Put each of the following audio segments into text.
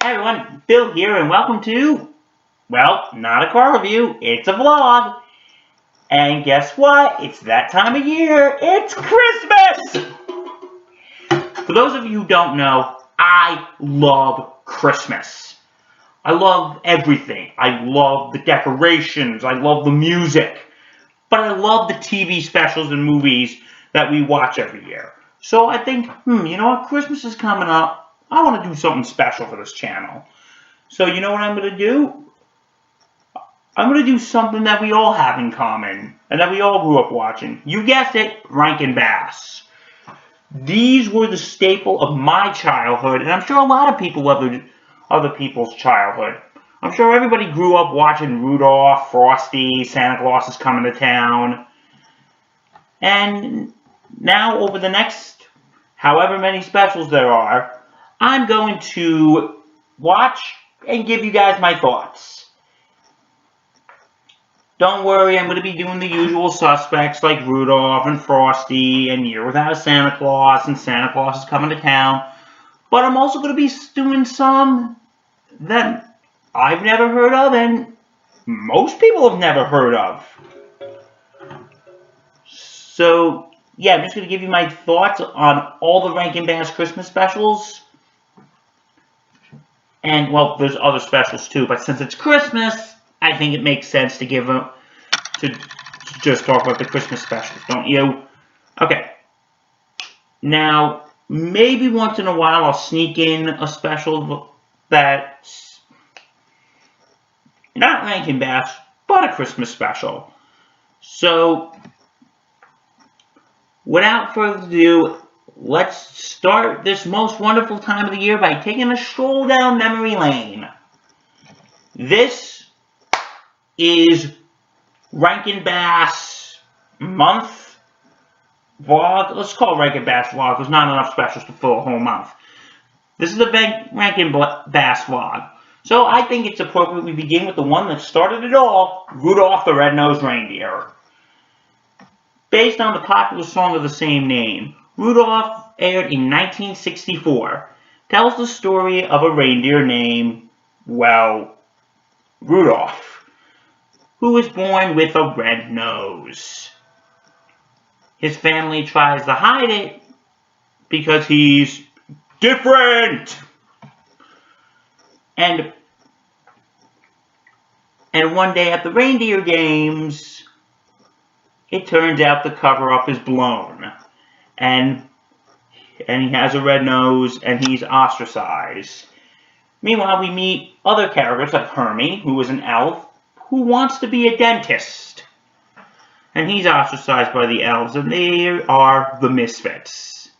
Hi everyone, Bill here, and welcome to, well, not a car review, it's a vlog. And guess what? It's that time of year. It's Christmas! For those of you who don't know, I love Christmas. I love everything. I love the decorations. I love the music. But I love the TV specials and movies that we watch every year. So I think, you know what? Christmas is coming up. I want to do something special for this channel. So you know what I'm going to do? I'm going to do something that we all have in common and that we all grew up watching. You guessed it, Rankin Bass. These were the staple of my childhood, and I'm sure a lot of people other people's childhood. I'm sure everybody grew up watching Rudolph, Frosty, Santa Claus is Coming to Town. And now over the next however many specials there are, I'm going to watch and give you guys my thoughts. Don't worry, I'm going to be doing the usual suspects like Rudolph and Frosty and Year Without a Santa Claus and Santa Claus is Coming to Town. But I'm also going to be doing some that I've never heard of and most people have never heard of. So, yeah, I'm just going to give you my thoughts on all the Rankin Bass Christmas specials. And, well, there's other specials too, but since it's Christmas, I think it makes sense to to just talk about the Christmas specials, don't you? Okay. Now, maybe once in a while I'll sneak in a special that's not Rankin Bass, but a Christmas special. So, without further ado, let's start this most wonderful time of the year by taking a stroll down memory lane. This is Rankin Bass month vlog. Let's call it Rankin Bass vlog. There's not enough specials to fill a whole month. This is the Rankin Bass vlog. So I think it's appropriate we begin with the one that started it all, Rudolph the Red-Nosed Reindeer. Based on the popular song of the same name, Rudolph aired in 1964. Tells the story of a reindeer named, well, Rudolph, who was born with a red nose. His family tries to hide it because he's different. And one day at the reindeer games, it turns out the cover-up is blown. And he has a red nose, and he's ostracized. Meanwhile, we meet other characters like Hermie, who is an elf, who wants to be a dentist. And he's ostracized by the elves, and they are the misfits.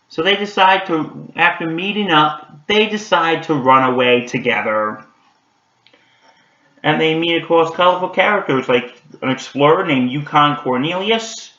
So they decide to, after meeting up, they decide to run away together. And they meet across colorful characters like an explorer named Yukon Cornelius.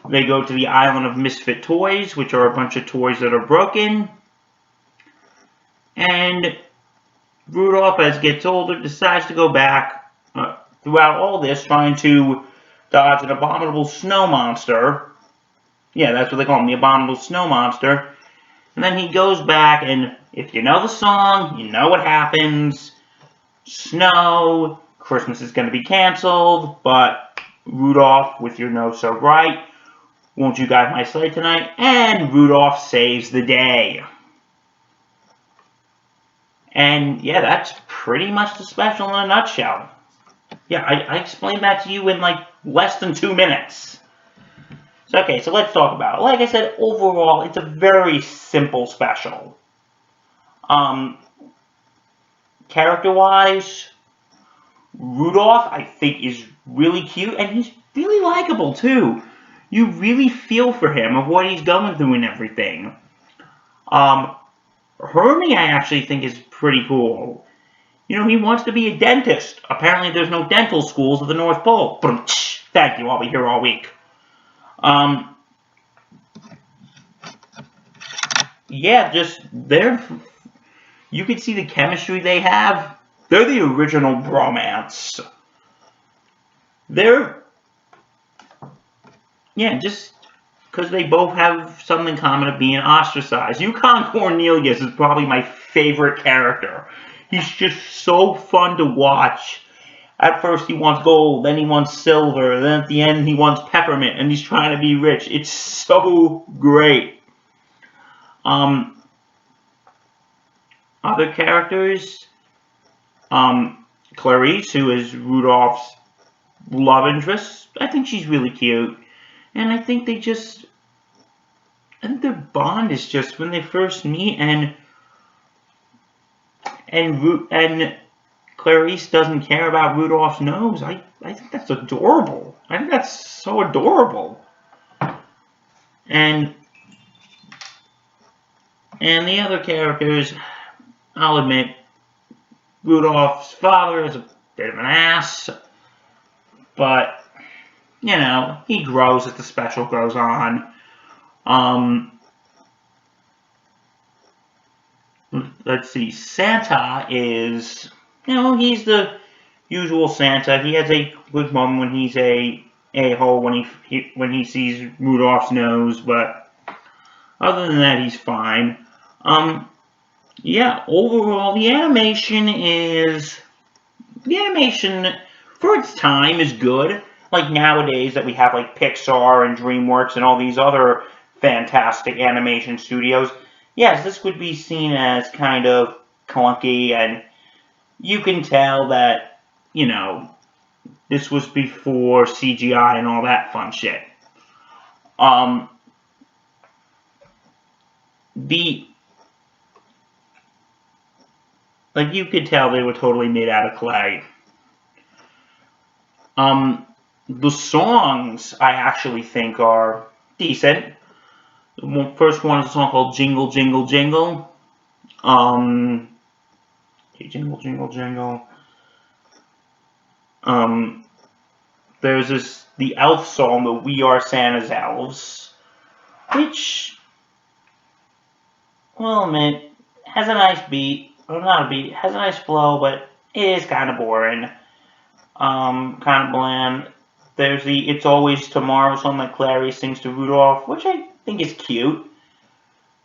They go to the island of Misfit Toys, which are a bunch of toys that are broken. And Rudolph, as he gets older, decides to go back throughout all this, trying to dodge an abominable snow monster. Yeah, that's what they call him, the abominable snow monster. And then he goes back, and if you know the song, you know what happens. Snow, Christmas is going to be canceled, but Rudolph, with your nose so bright, won't you guide my sleigh tonight? And Rudolph saves the day. And yeah, that's pretty much the special in a nutshell. Yeah, I explained that to you in like less than 2 minutes. So, okay, so let's talk about it. Like I said, overall, it's a very simple special. Character-wise, Rudolph, I think, is really cute, and he's really likable, too. You really feel for him of what he's going through and everything. Hermie, I actually think, is pretty cool. You know, he wants to be a dentist. Apparently, there's no dental schools at the North Pole. Thank you, I'll be here all week. Yeah, just, you can see the chemistry they have. They're the original bromance. Yeah, just because they both have something in common of being ostracized. Yukon Cornelius is probably my favorite character. He's just so fun to watch. At first he wants gold, then he wants silver, then at the end he wants peppermint, and he's trying to be rich. It's so great. Other characters, Clarice, who is Rudolph's love interest, I think she's really cute. And I think their bond is just when they first meet, and Clarice doesn't care about Rudolph's nose. I think that's adorable. I think that's so adorable. And the other characters, I'll admit, Rudolph's father is a bit of an ass, but, you know, he grows as the special goes on. Let's see, Santa is, you know, he's the usual Santa. He has a good moment when he's a-hole when he sees Rudolph's nose, but other than that, he's fine. Yeah, overall, the animation for its time is good. Like nowadays that we have like Pixar and DreamWorks and all these other fantastic animation studios, yes, this would be seen as kind of clunky, and you can tell that, you know, this was before CGI and all that fun shit. Like, you could tell they were totally made out of clay. The songs, I actually think, are decent. The first one is a song called Jingle, Jingle, Jingle. Jingle, Jingle, Jingle. There's the elf song, the We Are Santa's Elves, which, well, I mean, has a nice beat. Well, not a beat, has a nice flow, but it is kind of boring. Kind of bland. There's the It's Always Tomorrow song that Clarice sings to Rudolph, which I think is cute.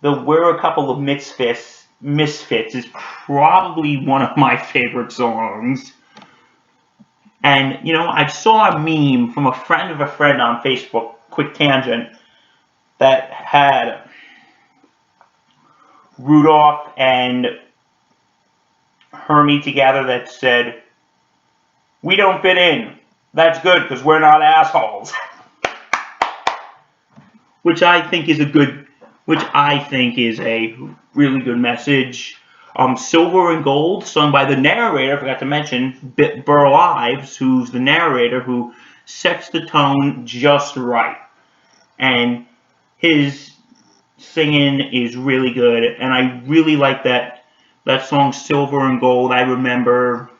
The We're a Couple of Misfits is probably one of my favorite songs. And, you know, I saw a meme from a friend of a friend on Facebook, quick tangent, that had Rudolph and Hermie together that said, "We don't fit in. That's good because we're not assholes." which I think is a really good message. Silver and Gold, sung by the narrator, I forgot to mention, Burl Ives, who's the narrator, who sets the tone just right. And his singing is really good, and I really like that song, Silver and Gold. I remember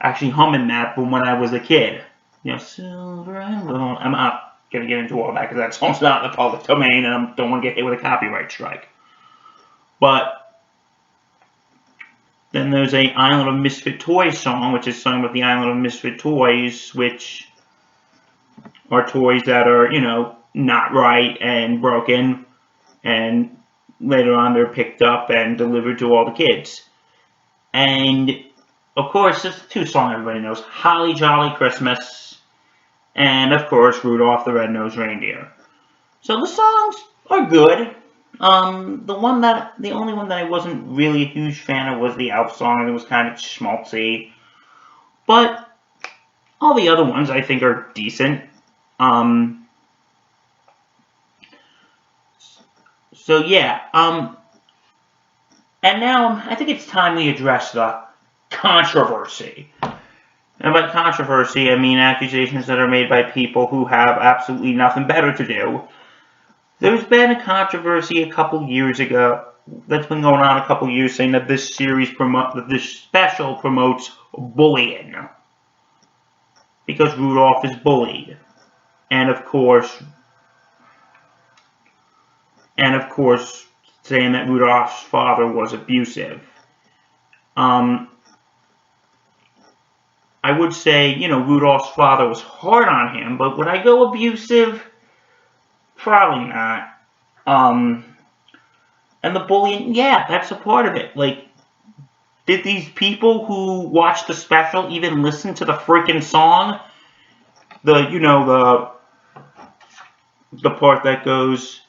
actually humming that from when I was a kid. You know, Silver and Gold. I'm not going to get into all that because that song's not in the public domain, and I don't want to get hit with a copyright strike. But then there's a Island of Misfit Toys song, which is sung with the Island of Misfit Toys, which are toys that are, you know, not right and broken, and later on they're picked up and delivered to all the kids. And, of course, there's the two songs everybody knows, Holly Jolly Christmas, and, of course, Rudolph the Red-Nosed Reindeer. So the songs are good. The only one that I wasn't really a huge fan of was the Elf song. It was kind of schmaltzy. But all the other ones I think are decent. So yeah. And now I think it's time we address the controversy. And by controversy, I mean accusations that are made by people who have absolutely nothing better to do. There's been a controversy a couple years ago that's been going on a couple years, saying that this special promotes bullying because Rudolph is bullied, and of course, saying that Rudolph's father was abusive. I would say, you know, Rudolph's father was hard on him, but would I go abusive? Probably not. And the bullying, yeah, that's a part of it. Like, did these people who watched the special even listen to the freaking song? The part that goes,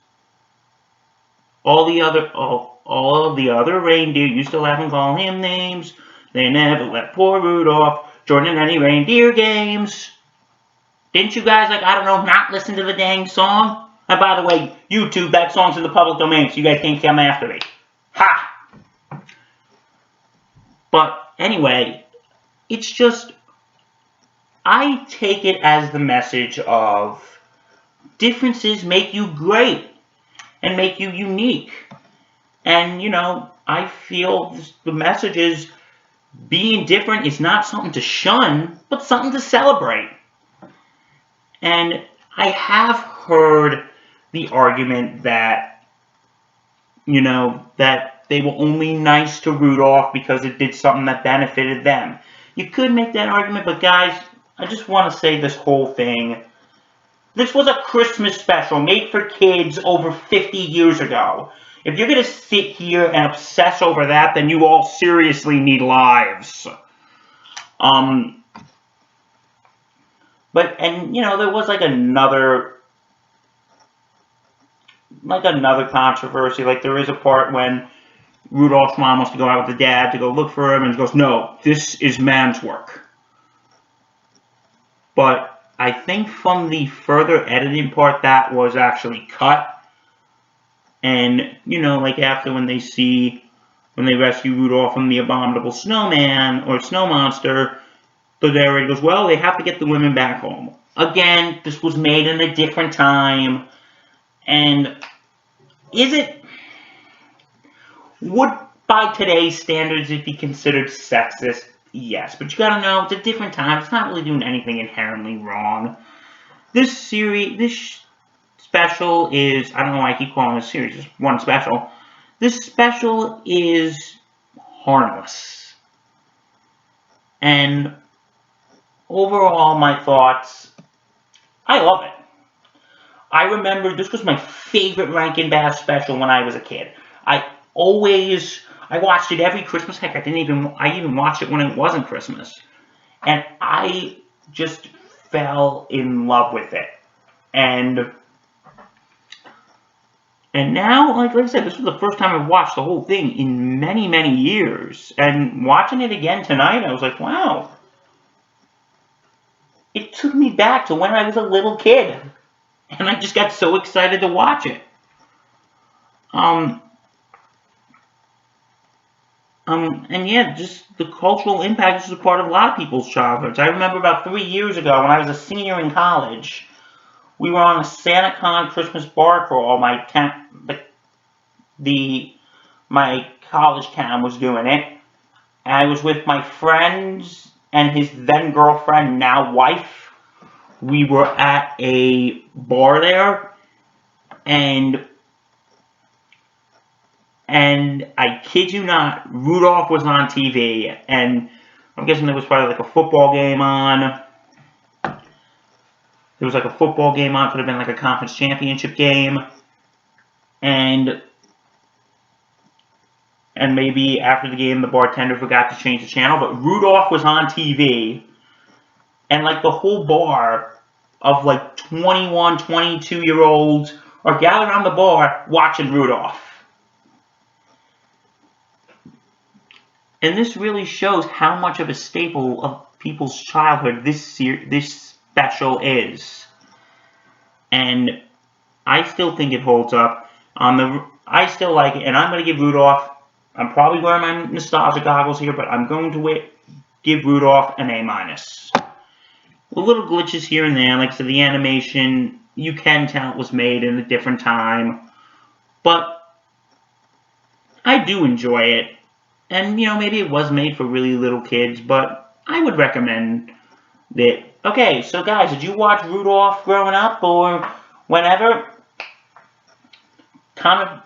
all of the other reindeer used to laugh and call him names. They never let poor Rudolph join in any reindeer games. Didn't you guys, like, I don't know, not listen to the dang song? And by the way, YouTube, that song's in the public domain, so you guys can't come after me. Ha! But anyway, it's just, I take it as the message of differences make you great and make you unique. And, I feel the message is being different is not something to shun, but something to celebrate. And I have heard the argument that, that they were only nice to Rudolph because it did something that benefited them. You could make that argument, but guys, I just want to say this whole thing. This was a Christmas special made for kids over 50 years ago. If you're going to sit here and obsess over that, then you all seriously need lives. There was another controversy. Like, there is a part when Rudolph's mom wants to go out with the dad to go look for him, and he goes, no, this is man's work. But I think from the further editing part, that was actually cut. And, like after when they rescue Rudolph from the abominable snowman or snow monster, the narrator goes, well, they have to get the women back home. Again, this was made in a different time. And would by today's standards it be considered sexist? Yes, but you gotta know, it's a different time. It's not really doing anything inherently wrong. This special is, I don't know why I keep calling this series, just one special. This special is harmless. And overall, my thoughts, I love it. I remember this was my favorite Rankin Bass special when I was a kid. I watched it every Christmas. Heck, I even watched it when it wasn't Christmas. And I just fell in love with it. And now, like I said, this was the first time I've watched the whole thing in many, many years. And watching it again tonight, I was like, wow. It took me back to when I was a little kid. And I just got so excited to watch it. And yeah, just the cultural impact is a part of a lot of people's childhoods. I remember about 3 years ago when I was a senior in college, we were on a SantaCon Christmas bar crawl. My college town was doing it. And I was with my friends and his then girlfriend, now wife. We were at a bar there, and I kid you not, Rudolph was on TV, and I'm guessing there was probably like a football game on. There was like a football game on, could have been like a conference championship game, and maybe after the game the bartender forgot to change the channel, but Rudolph was on TV, and like the whole bar of like 21, 22-year-olds are gathered around the bar watching Rudolph. And this really shows how much of a staple of people's childhood this special is. And I still think it holds up. I still like it, and I'm going to give Rudolph, I'm probably wearing my nostalgia goggles here, but I'm going to give Rudolph an A-. With little glitches here and there, like I said, the animation, you can tell it was made in a different time. But I do enjoy it. And, maybe it was made for really little kids, but I would recommend it. Okay, so guys, did you watch Rudolph growing up or whenever?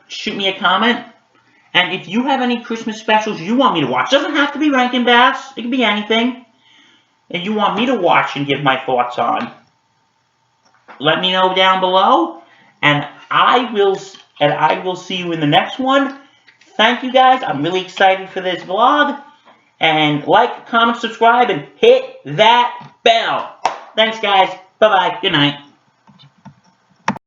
Shoot me a comment. And if you have any Christmas specials you want me to watch, doesn't have to be Rankin Bass, it can be anything, and you want me to watch and give my thoughts on, let me know down below. And I will see you in the next one. Thank you guys. I'm really excited for this vlog. And like, comment, subscribe, and hit that bell. Thanks, guys. Bye-bye. Good night.